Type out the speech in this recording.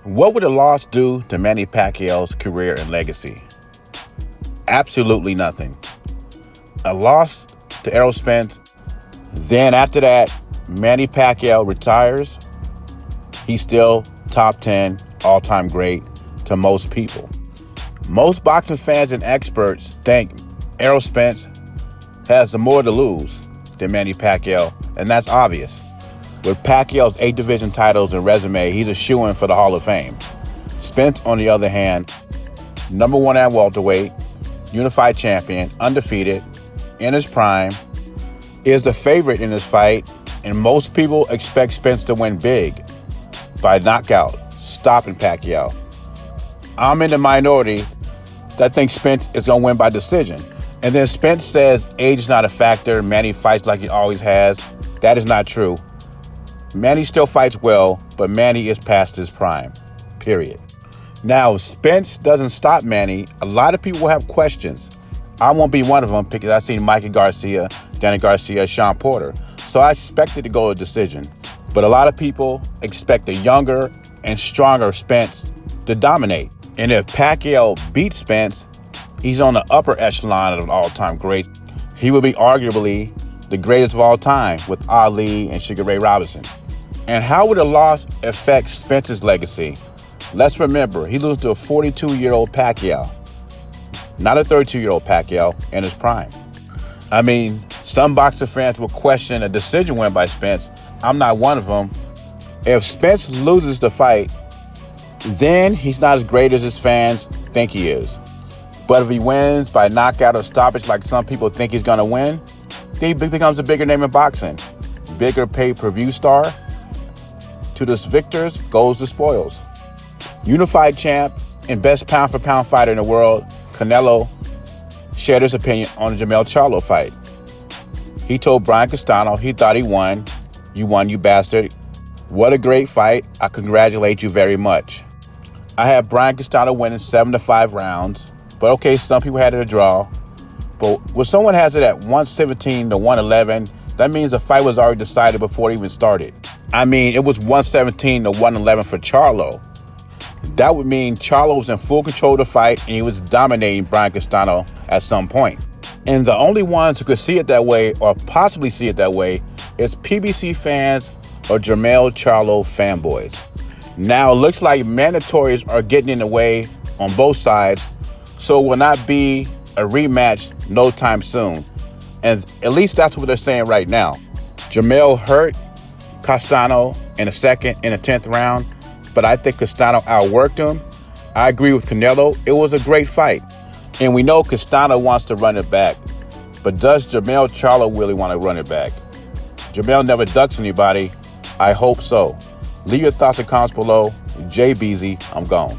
What would a loss do to Manny Pacquiao's career and legacy? Absolutely nothing. A loss to Errol Spence. Then after that, Manny Pacquiao retires. He's still top 10 all-time great to most people. Most boxing fans and experts think Errol Spence has more to lose than Manny Pacquiao, and that's obvious. With Pacquiao's 8 division titles and resume, he's a shoo-in for the Hall of Fame. Spence, on the other hand, #1 at welterweight, unified champion, undefeated, in his prime, is the favorite in this fight, and most people expect Spence to win big by knockout, stopping Pacquiao. I'm in the minority that thinks Spence is going to win by decision. And then Spence says age is not a factor, Manny fights like he always has. That is not true. Manny still fights well, but Manny is past his prime, period. Now, if Spence doesn't stop Manny, a lot of people will have questions. I won't be one of them because I've seen Mikey Garcia, Danny Garcia, Sean Porter. So I expected to go a decision. But a lot of people expect a younger and stronger Spence to dominate. And if Pacquiao beats Spence, he's on the upper echelon of an all-time great. He will be arguably the greatest of all time with Ali and Sugar Ray Robinson. And how would a loss affect Spence's legacy? Let's remember, he loses to a 42-year-old Pacquiao, not a 32-year-old Pacquiao in his prime. I mean, some boxer fans will question a decision win by Spence. I'm not one of them. If Spence loses the fight, then he's not as great as his fans think he is. But if he wins by knockout or stoppage like some people think he's going to win, then he becomes a bigger name in boxing. Bigger pay-per-view star. To the victors goes the spoils. Unified champ and best pound-for-pound fighter in the world, Canelo, shared his opinion on the Jermell Charlo fight. He told Brian Castano he thought he won. You won, you bastard. What a great fight. I congratulate you very much. I had Brian Castano winning 7-5 rounds. But okay, some people had it a draw. But when someone has it at 117 to 111, that means the fight was already decided before it even started. I mean, it was 117 to 111 for Charlo. That would mean Charlo was in full control of the fight and he was dominating Brian Castano at some point. And the only ones who could see it that way or possibly see it that way is PBC fans or Jermell Charlo fanboys. Now it looks like mandatories are getting in the way on both sides, so it will not be a rematch no time soon. And at least that's what they're saying right now. Jermell hurt Castano in the 2nd and the 10th round, but I think Castano outworked him. I agree with Canelo. It was a great fight. And we know Castano wants to run it back. But does Jermell Charlo really want to run it back? Jermell never ducks anybody. I hope so. Leave your thoughts and comments below. Jay Beezy, I'm gone.